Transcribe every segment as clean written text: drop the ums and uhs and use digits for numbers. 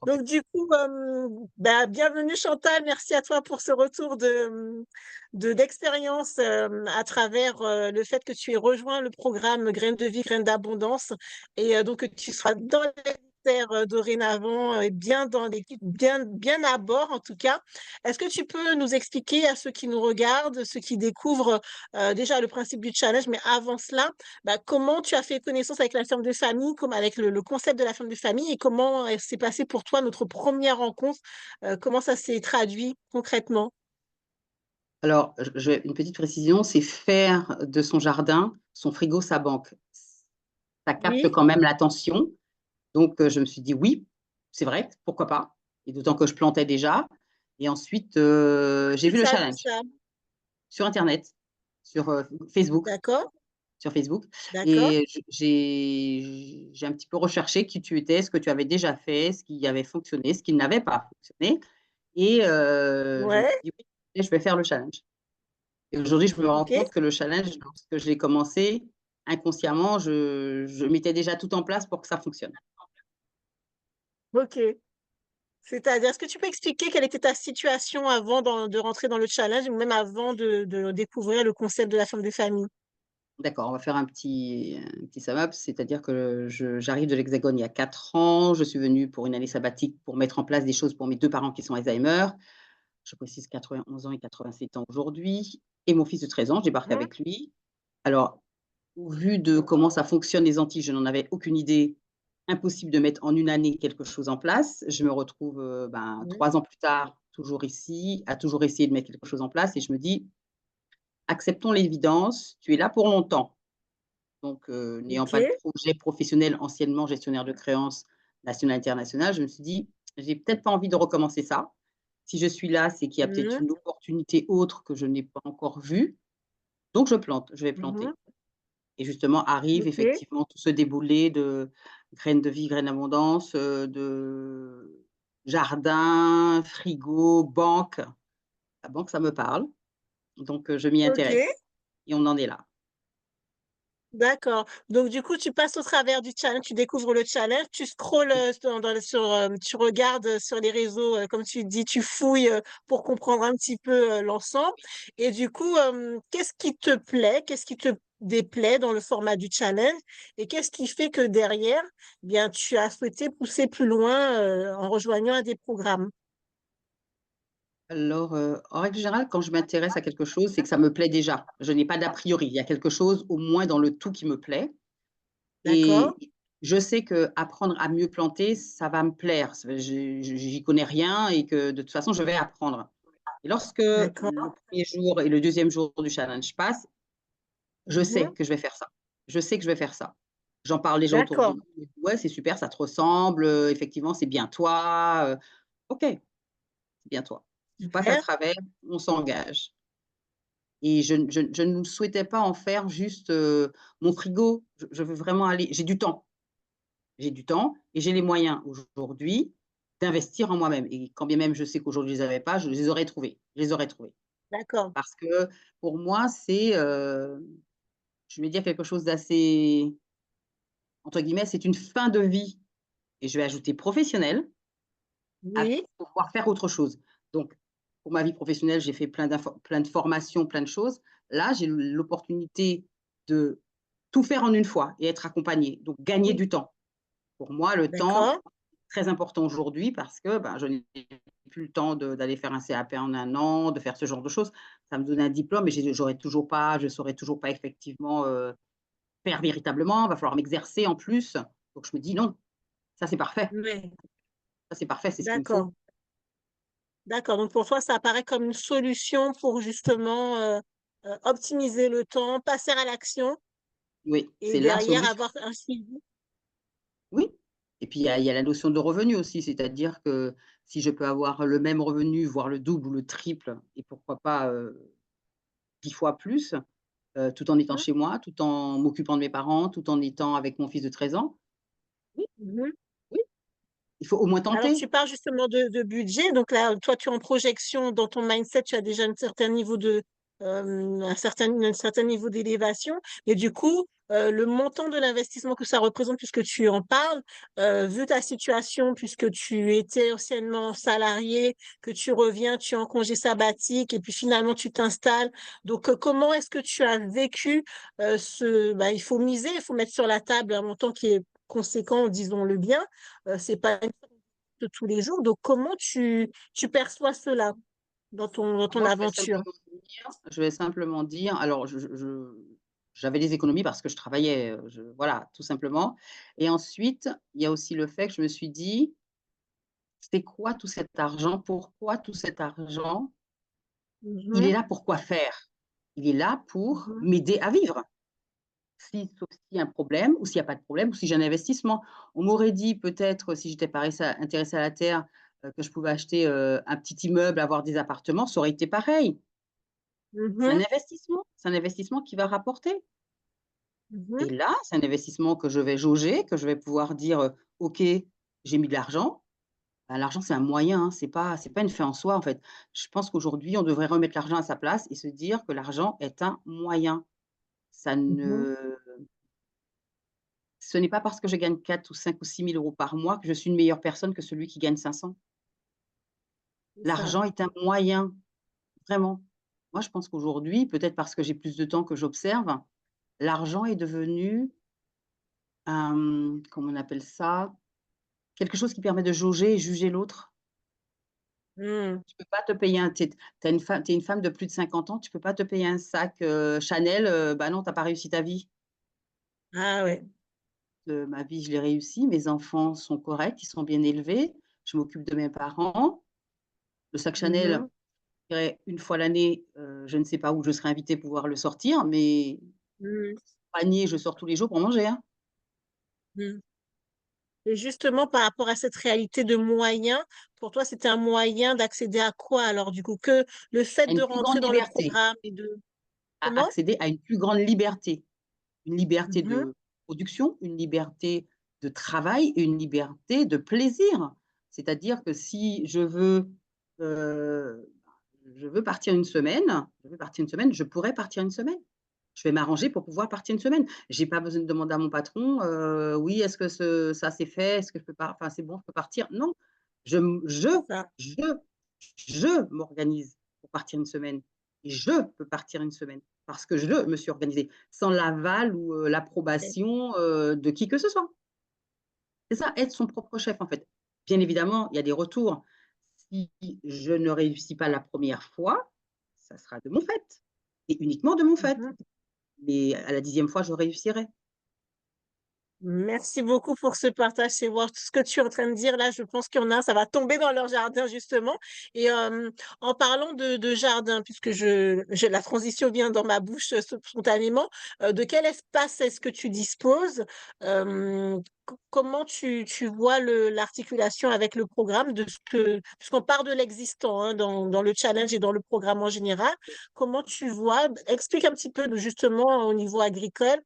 Donc du coup, bah, bienvenue Chantal, merci à toi pour ce retour d'expérience, à travers, le fait que tu aies rejoint le programme Graines de vie, graines d'abondance et donc que tu sois dans les terres, dorénavant et bien dans l'équipe, bien à bord en tout cas. Est-ce que tu peux nous expliquer à ceux qui nous regardent, ceux qui découvrent, déjà le principe du challenge, mais avant cela, bah, comment tu as fait connaissance avec la ferme de famille, comme avec le concept de la ferme de famille et comment s'est passé pour toi notre première rencontre? Comment ça s'est traduit concrètement? Alors, je une petite précision, c'est faire de son jardin, son frigo, sa banque. Ça capte Oui, quand même l'attention, donc je me suis dit: «Oui, c'est vrai, pourquoi pas?» et d'autant que je plantais déjà et ensuite, où j'ai est-ce vu que le tu as vu challenge ça? sur internet, sur, Facebook D'accord, sur Facebook d'accord. et j'ai un petit peu recherché qui tu étais, ce que tu avais déjà fait, ce qui avait fonctionné, ce qui n'avait pas fonctionné et je me suis Ouais, dit: «Oui, je vais faire le challenge». Et aujourd'hui, je me rends OK, compte que le challenge, lorsque je l'ai commencé, inconsciemment, je mettais déjà tout en place pour que ça fonctionne. OK. C'est-à-dire, est-ce que tu peux expliquer quelle était ta situation avant de rentrer dans le challenge ou même avant de découvrir le concept de la ferme de famille? D'accord, on va faire un petit sum up, c'est-à-dire que j'arrive de l'Hexagone il y a 4 ans. Je suis venue pour une année sabbatique pour mettre en place des choses pour mes 2 parents qui sont Alzheimer. Je précise 91 ans et 87 ans aujourd'hui et mon fils de 13 ans, je débarque Mmh, avec lui. Alors, au vu de comment ça fonctionne les Antilles, je n'en avais aucune idée. Impossible de mettre en une année quelque chose en place. Je me retrouve, ben, mmh, 3 ans plus tard, toujours ici, à toujours essayer de mettre quelque chose en place et je me dis: «Acceptons l'évidence, tu es là pour longtemps». Donc, n'ayant pas de OK. projet professionnel, anciennement gestionnaire de créances national, international, je me suis dit: «J'ai peut-être pas envie de recommencer ça. Si je suis là, c'est qu'il y a peut-être Mmh, une opportunité autre que je n'ai pas encore vue, donc je plante, je vais mmh, planter». Et justement arrive OK, effectivement tout ce déboulé de graines de vie, graines d'abondance, de jardin, frigo, banque. La banque, ça me parle, donc je m'y OK. intéresse et on en est là. D'accord. Donc du coup, tu passes au travers du challenge, tu découvres le challenge, tu scrolles, tu regardes, sur les réseaux, comme tu dis, tu fouilles, pour comprendre un petit peu, l'ensemble et du coup, qu'est-ce qui te plaît? Qu'est-ce qui te déplaît dans le format du challenge? Et qu'est-ce qui fait que derrière, bien, tu as souhaité pousser plus loin, en rejoignant un des programmes? Alors, en règle générale, quand je m'intéresse à quelque chose, c'est que ça me plaît déjà. Je n'ai pas d'a priori. Il y a quelque chose au moins dans le tout qui me plaît D'accord? et je sais qu'apprendre à mieux planter, ça va me plaire. Ça j'y connais rien et que de toute façon, je vais apprendre. Et lorsque le D'accord. 1er jour et le 2e jour du challenge passent, je sais Mmh. que je vais faire ça. Je sais que je vais faire ça. J'en parle les gens autour de D'accord. moi, ils me disent: «Ouais, c'est super, ça te ressemble, effectivement, c'est bien toi, OK, c'est bien toi. On passe à Super. travers, on s'engage et je ne souhaitais pas en faire juste, mon frigo. Je veux vraiment aller j'ai du temps. J'ai du temps et j'ai les moyens aujourd'hui d'investir en moi-même et quand bien même je sais qu'aujourd'hui je les avais pas, je les aurais trouvés. Je les aurais trouvés. D'accord. Parce que pour moi, c'est, je vais dire quelque chose d'assez, entre guillemets, c'est une fin de vie et je vais ajouter professionnelle, à Oui. pouvoir faire autre chose. Donc pour ma vie professionnelle, j'ai fait plein de formations, plein de choses. Là, j'ai l'opportunité de tout faire en une fois et être accompagnée, donc gagner Oui. du temps. Pour moi, le temps, D'accord. très important aujourd'hui parce que, ben, je n'ai plus le temps d'aller faire un CAP en un an, de faire ce genre de choses. Ça me donne un diplôme, mais j'aurais toujours pas je saurais toujours pas effectivement, faire véritablement. Il va falloir m'exercer en plus. Donc je me dis: «Non, ça c'est parfait, Oui. ça c'est parfait, c'est ce qu'il me faut». D'accord. D'accord, donc pour toi, ça apparaît comme une solution pour justement, optimiser le temps, passer à l'action Oui, et c'est la derrière solution. avoir un suivi. Oui et puis il y a la notion de revenu aussi, c'est-à-dire que si je peux avoir le même revenu, voire le double ou le triple et pourquoi pas, 10 fois plus, tout en étant Mmh. chez moi, tout en m'occupant de mes parents, tout en étant avec mon fils de 13 ans. Oui, Mmh. oui, il faut au moins Alors tenter. tu parles justement de budget, donc là, toi, tu es en projection dans ton mindset, tu as déjà un certain niveau un certain niveau d'élévation. Et du coup, le montant de l'investissement que ça représente, puisque tu en parles, vu ta situation, puisque tu étais anciennement salarié, que tu reviens, tu es en congé sabbatique et puis finalement tu t'installes. Donc, comment est-ce que tu as vécu il faut miser, il faut mettre sur la table un montant qui est conséquent, disons-le bien. C'est pas une chose de tous les jours. Donc, comment tu perçois cela dans ton Moi, aventure? je vais simplement dire, alors j'avais des économies parce que je travaillais, voilà, tout simplement. Et ensuite, il y a aussi le fait que je me suis dit: «C'est quoi tout cet argent? Pourquoi tout cet argent? Il est Mhm, là pour quoi faire? Il est là pour mhm, m'aider à vivre». Sauf s'il y a un problème ou s'il y a pas de problème ou si j'ai un investissement. On m'aurait dit peut-être si j'étais pas intéressée à la terre, que je pouvais acheter, un petit immeuble, avoir des appartements, ça aurait été pareil. mhm, C'est un investissement qui va rapporter mhm, et là, c'est un investissement que je vais jauger, que je vais pouvoir dire, «OK, j'ai mis de l'argent». Bah, l'argent, c'est un moyen, hein, c'est pas une fin en soi, en fait. Je pense qu'aujourd'hui, on devrait remettre l'argent à sa place et se dire que l'argent est un moyen. Ça mhm. ne Ce n'est pas parce que je gagne 4 ou 5 ou 6 000 € par mois que je suis une meilleure personne que celui qui gagne 500. C'est ça. L'argent est un moyen, vraiment. Moi, je pense qu'aujourd'hui, peut-être parce que j'ai plus de temps que j'observe, l'argent est devenu comment on appelle ça? Quelque chose qui permet de jauger et juger l'autre. Mm. Tu peux pas te payer un tu es une femme de plus de 50 ans, tu peux pas te payer un sac, Chanel, bah non, tu as pas réussi ta vie. Ah ouais. Ma vie, je l'ai réussie, mes enfants sont corrects, ils sont bien élevés, je m'occupe de mes parents. Le sac Chanel, Mhm, je dirais une fois l'année, je ne sais pas où je serai invitée pour pouvoir le sortir, mais mm, panier, je sors tous les jours pour manger, hein. mm. Et justement, par rapport à cette réalité de moyens, pour toi, c'était un moyen d'accéder à quoi alors du coup? Que le fait À de une plus rentrer grande dans le liberté, programme et de... à Comment? accéder à une plus grande liberté. Une liberté Mhm, de production, une liberté de travail et une liberté de plaisir. C'est-à-dire que si heu, je veux partir une semaine, je pourrais partir une semaine. Je vais m'arranger pour pouvoir partir une semaine. J'ai pas besoin de demander à mon patron, «Oui, est-ce que ça c'est fait? Est-ce que je peux pas enfin c'est bon, je peux partir?» Non, je m c'est ça. je je m'organise pour partir une semaine et je peux partir une semaine parce que je me suis organisée, sans l'aval ou, Ouais. l'approbation, de qui que ce soit. C'est ça, être son propre chef, en fait. Bien évidemment, il y a des retours. Si je ne réussis pas la première fois, ça sera de mon fait et uniquement de mon fait. Mhm. Mais à la 10e fois, je réussirai. Merci beaucoup pour ce partage. C'est voir tout ce que tu es en train de dire là. Je pense qu'il y en a, ça va tomber dans leur jardin justement. Et en parlant de jardin, puisque la transition vient dans ma bouche spontanément, de quel espace est-ce que tu disposes? Comment tu vois l'articulation avec le programme de ce que, puisqu'on part de l'existant hein, dans le challenge et dans le programme en général, comment tu vois, explique un petit peu justement au niveau agricole.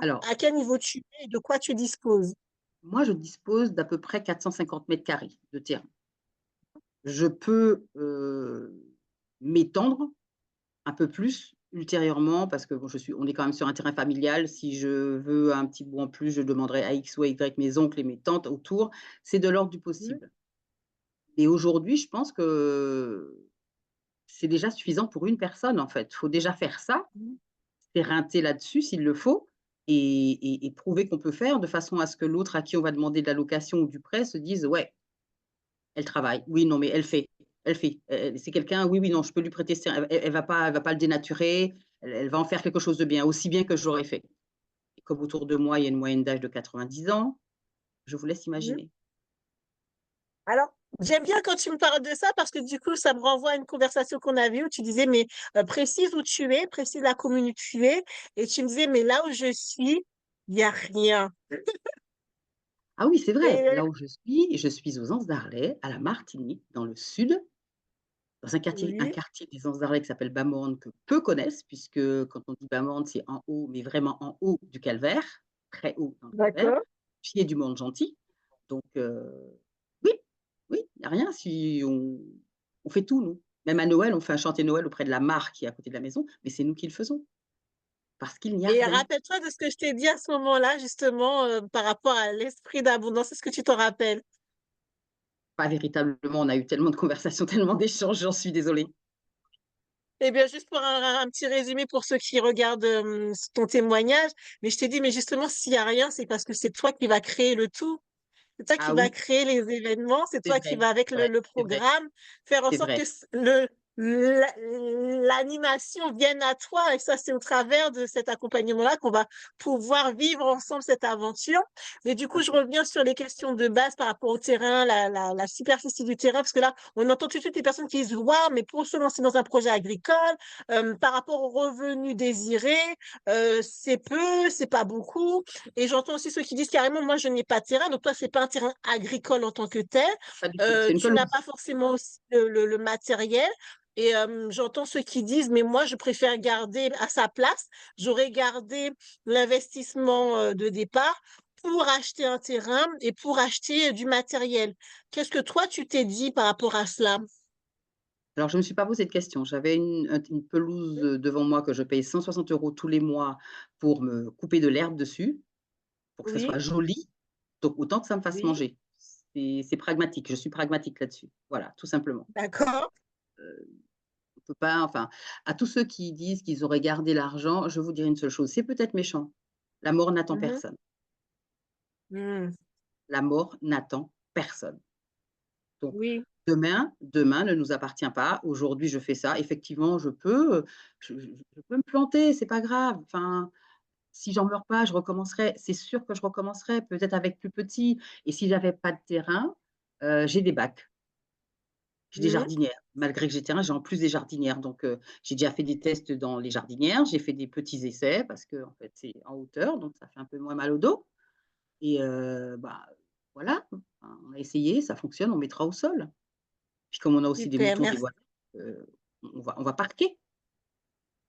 Alors, À quel niveau tu es et de quoi tu disposes? moi, je dispose d'à peu près 450 carrés de terrain. Je peux, m'étendre un peu plus ultérieurement parce que bon, on est quand même sur un terrain familial. Si je veux un petit bout en plus, je demanderai à X ou à Y mes oncles et mes tantes autour. C'est de l'ordre du Mmh, possible et aujourd'hui, je pense que c'est déjà suffisant pour une personne, en fait. Il faut déjà faire ça, mmh, s'éreinter là-dessus s'il le faut et prouver qu'on peut faire de façon à ce que l'autre à qui on va demander de la location ou du prêt se dise: «Ouais, elle travaille. Oui, non, mais elle fait. Elle fait. C'est quelqu'un, oui, oui, non, je peux lui prêter ça. Elle va pas le dénaturer. Elle va en faire quelque chose de bien, aussi bien que je l'aurais fait. Et comme autour de moi, il y a une moyenne d'âge de 90 ans, je vous laisse mmh. imaginer. Alors, j'aime bien quand tu me parles de ça parce que du coup, ça me renvoie à une conversation qu'on a eue où tu disais: «Mais, précise où tu es, précise la commune où tu es» et tu me disais: «Mais là où je suis, il y a rien» Ah oui, c'est vrai. et Là où je suis aux Anses d'Arlet, à la Martinique, dans le sud, dans un oui, quartier des Anses d'Arlet qui s'appelle Bamorne, que peu connaissent, puisque quand on dit Bamorne, c'est en haut, mais vraiment en haut du calvaire, très haut dans le calvaire, d'accord. pied du monde gentil. Donc oui, oui, il y a rien si on fait tout nous. Même à Noël, on fait un chanter Noël auprès de la mare qui est à côté de la maison, mais c'est nous qui le faisons, parce qu'il n'y a Et rien. rappelle-toi de ce que je t'ai dit à ce moment-là, justement, par rapport à l'esprit d'abondance. Est-ce que tu t'en rappelles? Pas véritablement, on a eu tellement de conversations, tellement d'échanges, j'en suis désolée. Eh bien, juste pour un petit résumé pour ceux qui regardent ton témoignage, mais je t'ai dit, mais justement, s'il n'y a rien, c'est parce que c'est toi qui vas créer le tout. C'est toi qui Ah vas oui, créer les événements, c'est c'est toi qui vrai, vas avec c'est vrai, le c'est vrai, programme faire en c'est sorte que vrai. l'animation vienne à toi. Et ça, c'est au travers de cet accompagnement-là qu'on va pouvoir vivre ensemble cette aventure. Mais du Tout à coup, je fait. reviens sur les questions de base par rapport au terrain, la superficie du terrain, parce que là, on entend tout de suite les personnes qui disent, waouh, mais pour se lancer dans un projet agricole, par rapport aux revenus désirés, c'est peu, c'est pas beaucoup. Et j'entends aussi ceux qui disent carrément, moi, je n'ai pas de terrain. Donc, toi, c'est pas un terrain agricole en tant que tel. Pas du tout, c'est une Tu n'as pas pelouse. forcément aussi le matériel. Et j'entends ceux qui disent, mais moi, je préfère garder à sa place, j'aurais gardé l'investissement de départ pour acheter un terrain et pour acheter du matériel. Qu'est-ce que toi, tu t'es dit par rapport à cela? Alors je ne me suis pas posé de questions. J'avais une pelouse, devant moi que je paye 160 € tous les mois pour me couper de l'herbe dessus, pour que ça soit Oui, joli, donc autant que ça me fasse oui, manger. C'est pragmatique, je suis pragmatique là-dessus. Voilà, tout simplement. d'accord. On peut pas enfin, à tous ceux qui disent qu'ils auraient gardé l'argent, je vous dirais une seule chose, c'est peut-être méchant. La mort n'attend Mhm. personne. Mm. La mort n'attend personne. Donc Oui, demain ne nous appartient pas. Aujourd'hui, je fais ça. Effectivement, je peux me planter, c'est pas grave. Enfin, si j'en meurs pas, je recommencerai. C'est sûr que je recommencerai, peut-être avec plus petit et si j'avais pas de terrain, j'ai des bacs, j'ai des mhm. jardinières. Malgré que j'ai terrain, j'ai en plus des jardinières donc j'ai déjà fait des tests dans les jardinières, j'ai fait des petits essais parce qu'en fait, c'est en hauteur donc ça fait un peu moins mal au dos et bah, voilà, enfin, on a essayé, ça fonctionne, on mettra au sol. Puis comme on a aussi des Super, moutons, des merci. voitures, on va parquer.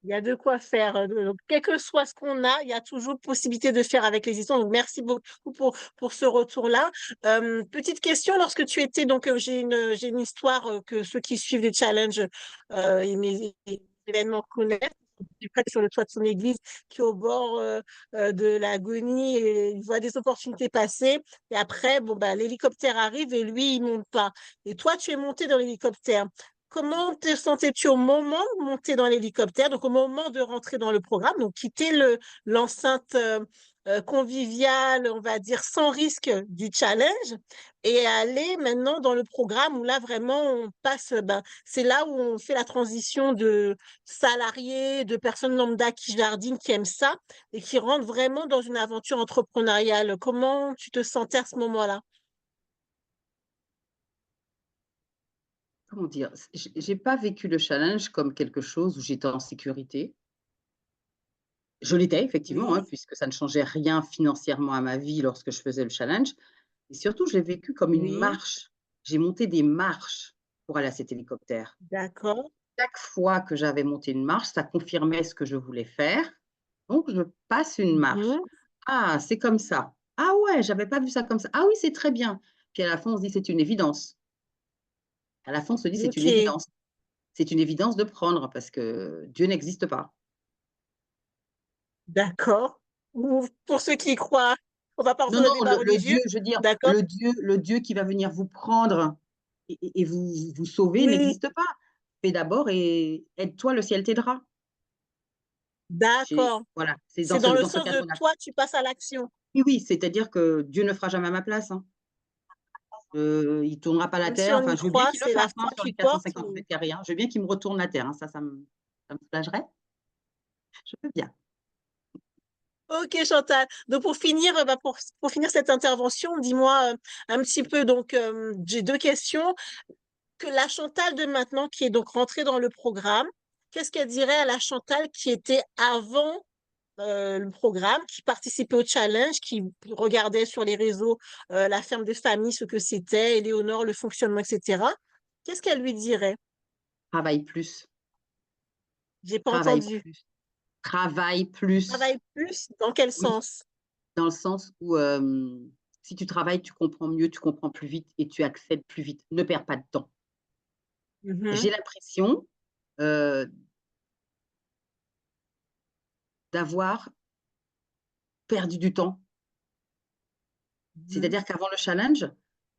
Il y a de quoi faire. Donc, quel que soit ce qu'on a, il y a toujours possibilité de faire avec l'existant. Donc, merci beaucoup pour ce retour-là. Petite question, lorsque tu étais, donc, j'ai une histoire que ceux qui suivent les challenges et mes événements connaissent. Tu es près sur le toit de son église qui est au bord de l'agonie et il voit des opportunités passer. Et après, bon, bah, l'hélicoptère arrive et lui, il monte pas. Et toi, tu es monté dans l'hélicoptère. Comment te sentais-tu au moment de monter dans l'hélicoptère, donc au moment de rentrer dans le programme, donc quitter l'enceinte conviviale, on va dire, sans risque du challenge, et aller maintenant dans le programme où là vraiment on passe, ben, c'est là où on fait la transition de salariés, de personnes lambda qui jardinent, qui aiment ça, et qui rentrent vraiment dans une aventure entrepreneuriale. Comment tu te sentais à ce moment-là? Comment dire? J'ai pas vécu le challenge comme quelque chose où j'étais en sécurité. Je l'étais effectivement, hein, Oui, puisque ça ne changeait rien financièrement à ma vie lorsque je faisais le challenge et surtout je l'ai vécu comme une oui, marche. J'ai monté des marches pour aller à cet hélicoptère. d'accord. Chaque fois que j'avais monté une marche, ça confirmait ce que je voulais faire, donc je passe une marche. Mhm. «Ah, c'est comme ça. Ah ouais, j'avais pas vu ça comme ça. Ah oui, c'est très bien». Puis à la fin, on se dit: «C'est une évidence». À la fin, on se dit: «C'est une Ok. évidence». C'est une évidence de prendre parce que Dieu n'existe pas. D'accord. Ou pour ceux qui y croient, on va pas Non, rentrer dans le non, débat le religieux. Dieu, je veux dire, D'accord? le Dieu qui va venir vous prendre et vous sauver Oui, n'existe pas. Fais d'abord et aide-toi, le ciel t'aidera. J'ai d'accord. voilà, c'est C'est dans le dans ce sens de cadre-là. toi, tu passes à l'action. Oui, oui, c'est-à-dire que Dieu ne fera jamais à ma place, hein. Il tournera pas la Même si terre, on enfin, y je veux bien croit, qu'il le c'est la fasse, hein, foi sur qui les quatre cent porte. cinquante mètres carrés, hein. Je veux bien qu'il me retourne la terre, hein, ça me soulagerait. Je veux bien. Ok, Chantal. Donc pour finir, bah, pour finir cette intervention, dis-moi un petit peu. Donc j'ai deux questions. Que la Chantal de maintenant, qui est donc rentrée dans le programme, qu'est-ce qu'elle dirait à la Chantal qui était avant le programme, qui participait au challenge, qui regardait sur les réseaux la ferme de famille, ce que c'était, Éléonore, le fonctionnement, etc. Qu'est-ce qu'elle lui dirait? Travaille plus, J'ai pas travaille entendu. plus, travaille plus. Travaille plus, dans quel Oui. sens? Dans le sens où, si tu travailles, tu comprends mieux, tu comprends plus vite et tu accèdes plus vite. Ne perds pas de temps. Mhm. J'ai l'impression, heu, d'avoir perdu du temps. Mhm. C'est-à-dire qu'avant le challenge,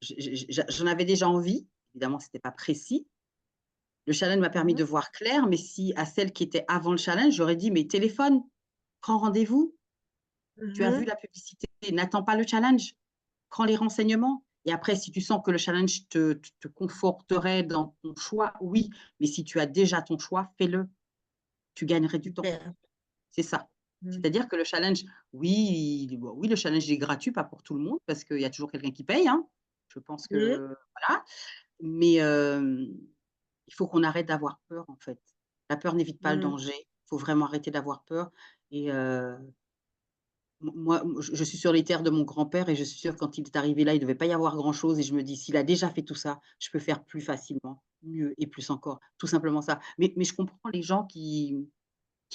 j'en avais déjà envie. Évidemment, c'était pas précis. Le challenge m'a permis Mhm. de voir clair, mais si à celle qui était avant le challenge, j'aurais dit: «Mais téléphone, prends rendez-vous, tu as vu Mhm. la publicité, n'attends pas le challenge, prends les renseignements». Et après, si tu sens que le challenge te conforterait dans ton choix, oui, mais si tu as déjà ton choix, fais-le, tu gagnerais du temps. Super. C'est ça. Mhm. C'est-à-dire que le challenge, oui, bon, oui, le challenge est gratuit, pas pour tout le monde, parce qu'il y a toujours quelqu'un qui paye, hein. Je pense Mhm. que voilà, mais il faut qu'on arrête d'avoir peur, en fait. La peur n'évite pas le Mhm. danger. Il faut vraiment arrêter d'avoir peur et moi, je suis sur les terres de mon grand-père et je suis sûre quand il est arrivé là, il ne devait pas y avoir grand-chose et je me dis: «S'il a déjà fait tout ça, je peux faire plus facilement, mieux et plus encore». Tout simplement ça. Mais je comprends les gens qui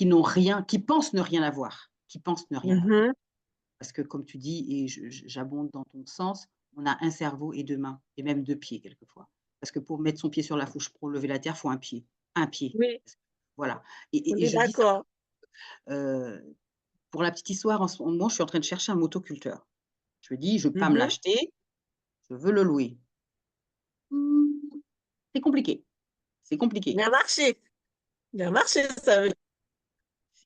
n'ont rien, qui pensent ne rien avoir, qui pensent ne rien avoir. Mhm. Parce que comme tu dis et j'abonde dans ton sens, on a un cerveau et 2 mains et même 2 pieds quelquefois. Parce que pour mettre son pied sur la fourche, pour lever la terre, il faut un pied. Un pied. Oui, Voilà on et est je dis ça, d'accord. heu, pour la petite histoire, en ce moment, je suis en train de chercher un motoculteur. Je me dis: «Je ne veux pas me Mhm. l'acheter, je veux le louer». Mmh, c'est compliqué, c'est compliqué. Bien marché. Bien marché, ça veut dire.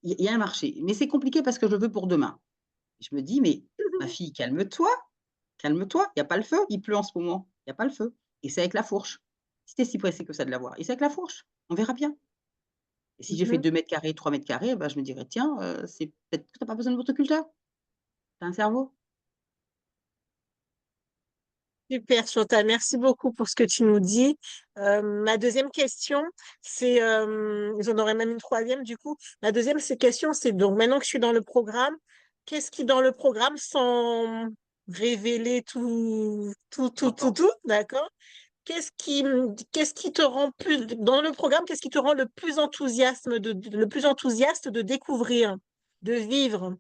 Il y a un marché, mais c'est compliqué parce que je le veux pour demain. Je me dis: «Mais ma fille, calme-toi, calme-toi, il y a pas le feu, il pleut en ce moment, il y a pas le feu et c'est avec la fourche. Si tu es si pressé que ça de l'avoir et c'est avec la fourche, on verra bien». Et si j'ai fait Mhm. 2 m², 3 m², bah, je me dirais: «Tiens, c'est peut-être que tu as pas besoin de motoculteur, tu as un cerveau». Super, Chantal, merci beaucoup pour ce que tu nous dis. Ma deuxième question, c'est, j'en aurais même une troisième du coup. Ma deuxième question, c'est donc maintenant que je suis dans le programme, qu'est-ce qui dans le programme, sans révéler tout, d'accord? Qu'est-ce qui te rend plus, dans le programme, qu'est-ce qui te rend le plus enthousiaste de découvrir, de vivre?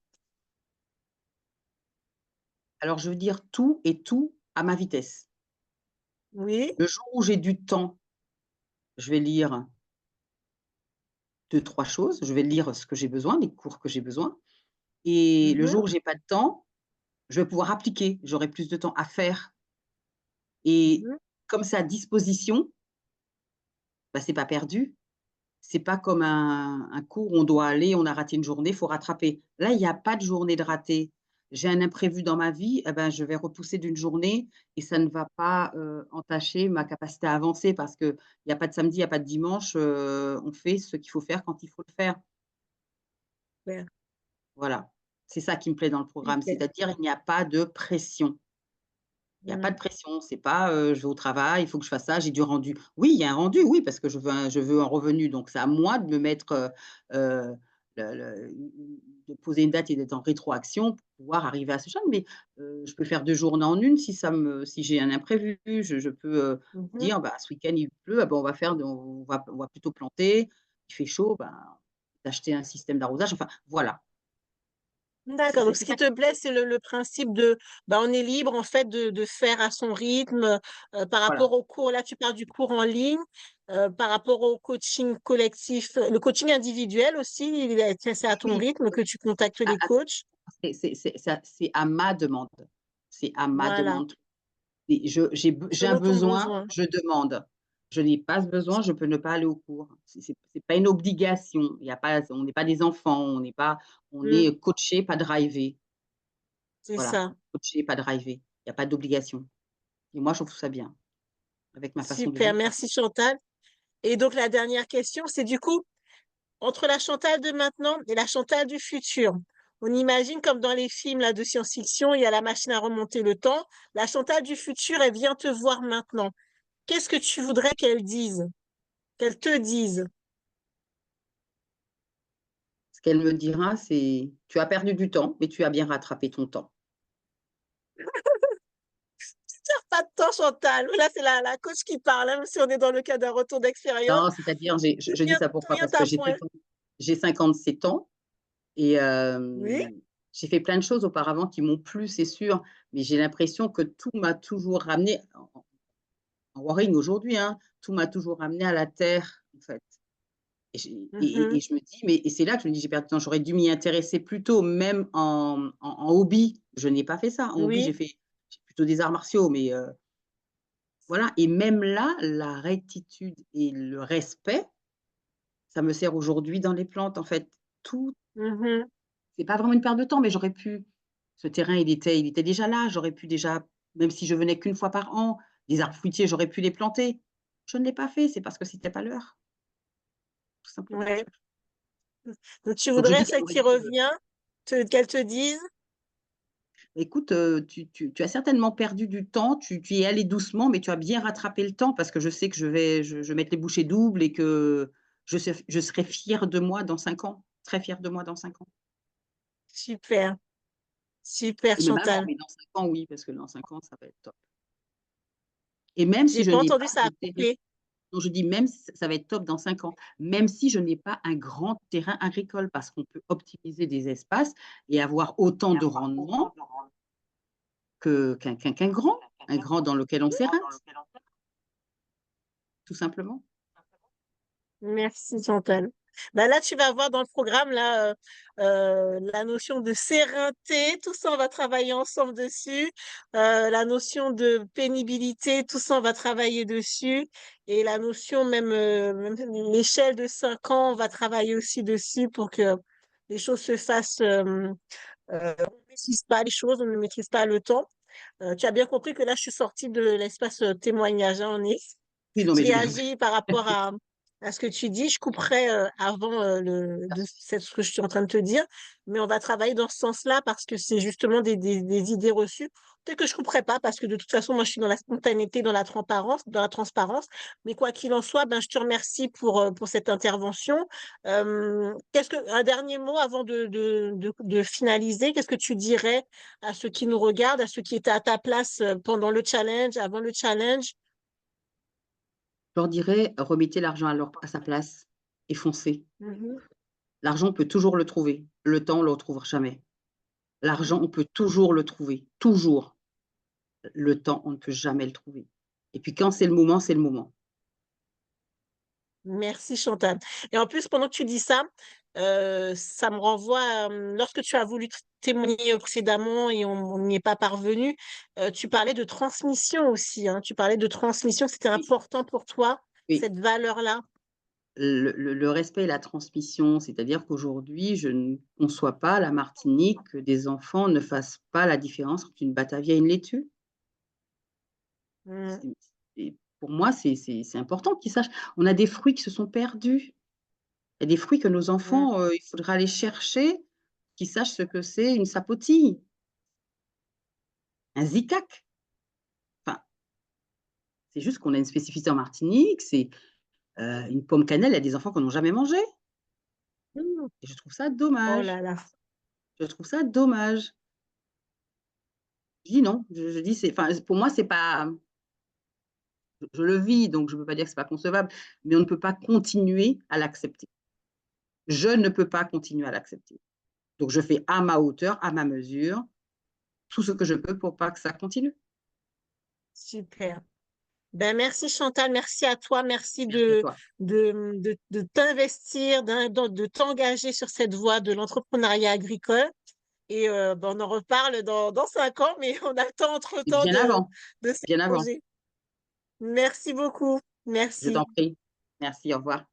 Alors je veux dire tout et tout à ma vitesse. Oui. Le jour où j'ai du temps, je vais lire 2, 3 choses, je vais lire ce que j'ai besoin, les cours que j'ai besoin et le Mhm. jour où j'ai pas de temps, je vais pouvoir appliquer, j'aurai plus de temps à faire et Mhm. comme c'est à disposition, bah, c'est pas perdu. C'est pas comme un cours où on doit aller, on a raté une journée, il faut rattraper. Là, il y a pas de journée de raté. J'ai un imprévu dans ma vie, eh ben, je vais repousser d'une journée et ça ne va pas, entacher ma capacité à avancer parce qu'il y a pas de samedi, il y a pas de dimanche, on fait ce qu'il faut faire quand il faut le faire. Super, Voilà. C'est ça qui me plaît dans le programme, super. c'est-à-dire il n'y a pas de pression. Il y a pas de Mhm. pression, c'est pas, je vais au travail, il faut que je fasse ça, j'ai du rendu. Oui, il y a un rendu, oui, parce que je veux un revenu, donc c'est à moi de me mettre, heu, le de poser une date et d'être en rétroaction pour pouvoir arriver à ce challenge. Mais, je peux faire 2 journées en une si j'ai un imprévu, je peux, Mhm. dire: «Bah, ce week-end il pleut, ah bah, on va plutôt planter, il fait chaud, ben, d'acheter un système d'arrosage», enfin voilà. D'accord, donc ce C'est qui ça te qui me plaît, plaît. c'est le principe de, bah, on est libre en fait de faire à son rythme, par rapport Voilà. au cours, là tu parles du cours en ligne, par rapport au coaching collectif, le coaching individuel aussi, c'est à ton Oui, rythme que tu contactes à les à coachs. c'est à ma demande. C'est à ma Voilà, demande. Et j'ai un selon ton besoin, besoin. je demande. Je n'ai pas ce besoin, je peux ne pas aller au cours. C'est pas une obligation. Il y a pas On n'est pas des enfants, on Mmh, est coaché, pas drivé. c'est Voilà, ça. coaché, pas drivé. Il y a pas d'obligation et moi, je trouve ça bien. Avec ma façon de Super, vivre, ça merci Chantal. Et donc la dernière question, c'est du coup, entre la Chantal de maintenant et la Chantal du futur, on imagine comme dans les films là, de science-fiction, il y a la machine à remonter le temps. La Chantal du futur, elle vient te voir maintenant. Qu'est-ce que tu voudrais qu'elle dise, qu'elle te dise? ce qu'elle me dira, c'est: «Tu as perdu du temps, mais tu as bien rattrapé ton temps». Perds pas de temps, Chantal. Là, c'est la coach qui parle, hein, même si on est dans le cas d'un retour d'expérience. Non, c'est-à-dire, je dis ça Tout pourquoi? vient Parce que à point. j'ai 57 ans. Et Oui, j'ai fait plein de choses auparavant qui m'ont plu, c'est sûr, mais j'ai l'impression que tout m'a toujours ramené en Warring aujourd'hui, hein, tout m'a toujours ramené à la terre, en fait. Et Mhm. je me dis mais et c'est là que je me dis: «J'ai perdu du temps, j'aurais dû m'y intéresser plus tôt», même en hobby. Je n'ai pas fait ça. En hobby, Oui. j'ai plutôt des arts martiaux, mais voilà et même là, la rectitude et le respect, ça me sert aujourd'hui dans les plantes, en fait. Tout Mhm. c'est pas vraiment une perte de temps, mais j'aurais pu ce terrain, il était déjà là, j'aurais pu déjà même si je venais qu'une fois par an, des arbres fruitiers, j'aurais pu les planter. Je ne l'ai pas fait, c'est parce que c'était pas l'heure, tout simplement. Ouais. Donc, tu Donc je voudrais dis qu'elle celle aurait qui dû, revient, qu'elle te dise? écoute, tu as certainement perdu du temps, tu y es allé doucement, mais tu as bien rattrapé le temps parce que je sais que je vais mettre les bouchées doubles et que je serai fière de moi dans 5 ans, très fière de moi dans 5 ans Super, super, et même avant, Chantal. mais dans 5 ans, oui, parce que dans 5 ans, ça va être top et même si J'ai je pas n'ai entendu, pas ça de a terrain coupé. non, je dis même si ça va être top dans 5 ans, même si je n'ai pas un grand terrain agricole parce qu'on peut optimiser des espaces et avoir autant de rendement qu'un grand, un grand dans lequel on s'éreince, tout simplement. Merci, Chantal. Bah là, tu vas voir dans le programme là, la notion de sérénité, tout ça, on va travailler ensemble dessus. La notion de pénibilité, tout ça, on va travailler dessus. Et la notion même l'échelle de 5 ans, on va travailler aussi dessus pour que les choses se fassent. On ne maîtrise pas les choses, on ne maîtrise pas le temps. Tu as bien compris que là, je suis sortie de l'espace témoignage, hein, Oui, non, mais je j'ai bien compris. réagis par rapport à ce que tu dis. Je couperai avant ce que je suis en train de te dire, mais on va travailler dans ce sens-là parce que c'est justement des idées reçues. Peut-être que je couperai pas parce que de toute façon, moi, je suis dans la spontanéité, dans la transparence. Mais quoi qu'il en soit, ben, je te remercie pour cette intervention. Un dernier mot avant de finaliser? Qu'est-ce que tu dirais à ceux qui nous regardent, à ceux qui étaient à ta place pendant le challenge, avant le challenge? Je leur dirais: «Remettez l'argent à sa place et foncez». Mhm. L'argent, on peut toujours le trouver. Le temps, on le retrouvera jamais. L'argent, on peut toujours le trouver, toujours. Le temps, on ne peut jamais le trouver et puis quand c'est le moment, c'est le moment. Merci Chantal. Et en plus, pendant que tu dis ça, ça me renvoie à, lorsque tu as voulu témoigner précédemment et on n'y est pas parvenu, tu parlais de transmission aussi, hein. Tu parlais de transmission, c'était Oui, important pour toi, oui. cette valeur-là? Le respect et la transmission, c'est-à-dire qu'aujourd'hui, je ne conçois pas à la Martinique que des enfants ne fassent pas la différence entre une Batavia et une laitue. Mmh, C'est et pour moi, c'est important qu'ils sachent. On a des fruits qui se sont perdus. Il y a des fruits que nos mmh. enfants, il faudra aller chercher, qu'ils sachent ce que c'est une sapotille, un zikak. Enfin, c'est juste qu'on a une spécificité en Martinique, c'est, une pomme cannelle, il y a des enfants qui en ont jamais mangé Mmh. et je trouve ça Oh dommage. là là. Je trouve ça dommage. Je dis non, je dis c'est enfin, pour moi, c'est pas je le vis, donc je ne peux pas dire que c'est pas concevable, mais on ne peut pas continuer à l'accepter. Je ne peux pas continuer à l'accepter. Donc je fais à ma hauteur, à ma mesure, tout ce que je peux pour pas que ça continue. Super. Ben, merci Chantal, merci à toi, merci Merci à toi. de t'investir, de t'engager sur cette voie de l'entrepreneuriat agricole. Et ben, on en reparle dans 5 ans, mais on attend Et entre-temps de bien avant. s'échanger. Merci beaucoup. Je Merci. t'en prie. Merci, au revoir.